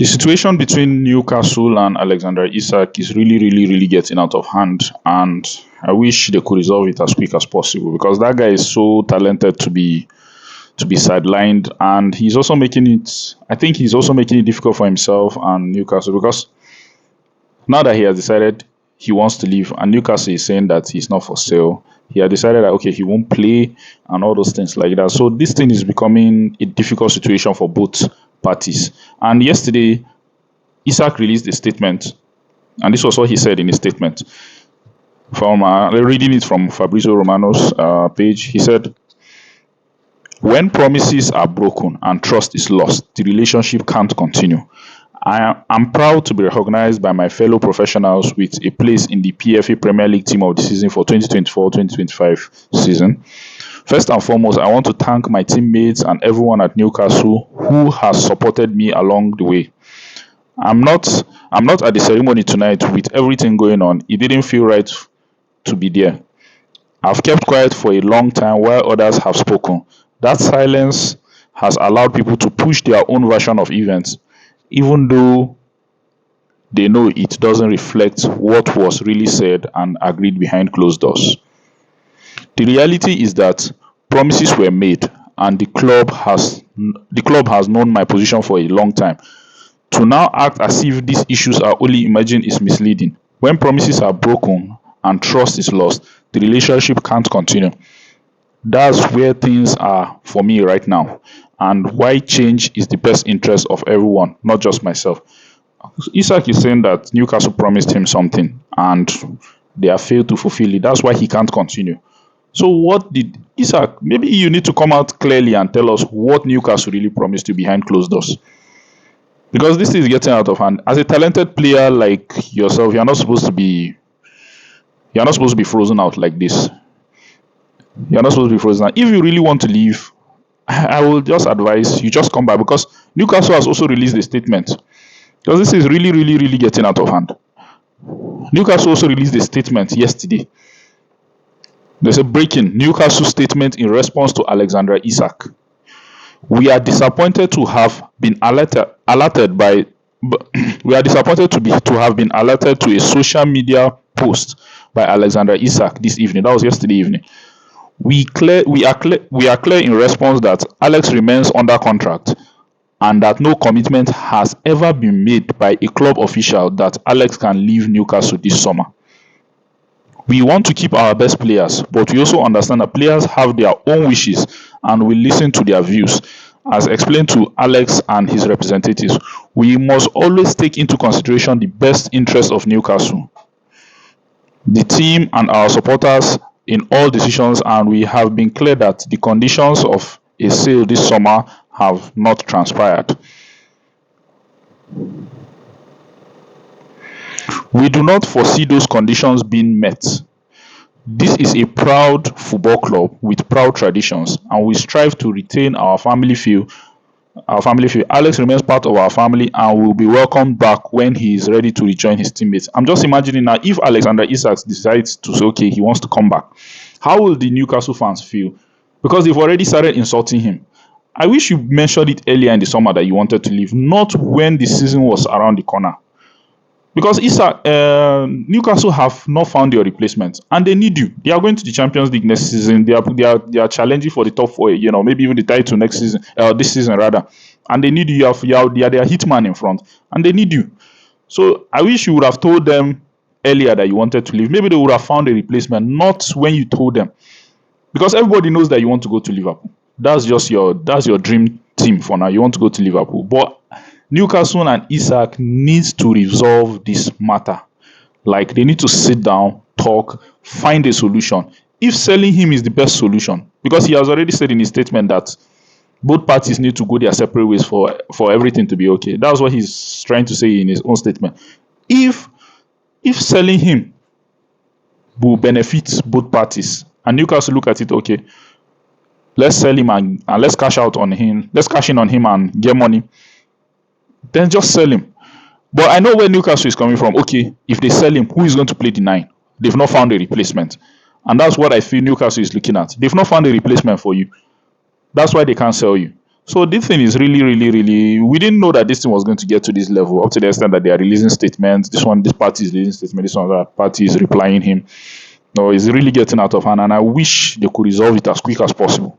The situation between Newcastle and Alexander Isak is really, really, really getting out of hand, and I wish they could resolve it as quick as possible because that guy is so talented to be sidelined, and he's also making it. I think he's also making it difficult for himself and Newcastle because now that he has decided he wants to leave, and Newcastle is saying that he's not for sale. He had decided that okay, he won't play and all those things like that. So this thing is becoming a difficult situation for both parties. And yesterday, Isak released a statement, and this was what he said in his statement. From reading it from Fabrizio Romano's page, he said, "When promises are broken and trust is lost, the relationship can't continue. I am proud to be recognized by my fellow professionals with a place in the PFA Premier League Team of the Season for 2024-2025 season. First and foremost, I want to thank my teammates and everyone at Newcastle who has supported me along the way. I'm not at the ceremony tonight with everything going on. It didn't feel right to be there. I've kept quiet for a long time while others have spoken. That silence has allowed people to push their own version of events, even though they know it doesn't reflect what was really said and agreed behind closed doors. The reality is that promises were made, and the club has known my position for a long time. To now act as if these issues are only emerging is misleading. When promises are broken and trust is lost, the relationship can't continue. That's where things are for me right now, and why change is the best interest of everyone, not just myself." Isak is saying that Newcastle promised him something and they have failed to fulfill it. That's why he can't continue. So what did Isak? Maybe you need to come out clearly and tell us what Newcastle really promised you behind closed doors. Because this is getting out of hand. As a talented player like yourself, you're not supposed to be frozen out like this. You're not supposed to be frozen out. If you really want to leave, I will just advise you just come back because Newcastle has also released a statement. Because this is really, really, really getting out of hand. Newcastle also released a statement yesterday. There's a breaking Newcastle statement in response to Alexander Isak. We are disappointed to have been alerted by. We are disappointed to have been alerted to a social media post by Alexander Isak this evening. That was yesterday evening. We are clear in response that Alex remains under contract and that no commitment has ever been made by a club official that Alex can leave Newcastle this summer. We want to keep our best players, but we also understand that players have their own wishes and we listen to their views. As explained to Alex and his representatives, we must always take into consideration the best interest of Newcastle, the team, and our supporters in all decisions, and we have been clear that the conditions of a sale this summer have not transpired. We do not foresee those conditions being met. This is a proud football club with proud traditions, and we strive to retain our family feel. Alex remains part of our family and will be welcomed back when he is ready to rejoin his teammates. I'm just imagining now if Alexander Isak decides to say, okay, he wants to come back, how will the Newcastle fans feel? Because they've already started insulting him. I wish you mentioned it earlier in the summer that you wanted to leave, not when the season was around the corner. Because Newcastle have not found your replacement, and they need you. They are going to the Champions League next season. They are challenging for the top four. Maybe even the title next season, this season rather. And they need you. They are their hitman in front, and they need you. So I wish you would have told them earlier that you wanted to leave. Maybe they would have found a replacement, not when you told them. Because everybody knows that you want to go to Liverpool. That's your dream team for now. You want to go to Liverpool, but Newcastle and Isak needs to resolve this matter. Like they need to sit down, talk, find a solution. If selling him is the best solution, because he has already said in his statement that both parties need to go their separate ways for everything to be okay. That's what he's trying to say in his own statement. If selling him will benefit both parties, and Newcastle look at it, okay, let's sell him and let's cash out on him. Let's cash in on him and get money. Then just sell him. But I know where Newcastle is coming from. Okay, if they sell him, who is going to play the 9? They've not found a replacement. And that's what I feel Newcastle is looking at. They've not found a replacement for you. That's why they can't sell you. So this thing is really, really, really. We didn't know that this thing was going to get to this level, up to the extent that they are releasing statements. This party is releasing statement. This one, that party is replying him. No, it's really getting out of hand, and I wish they could resolve it as quick as possible.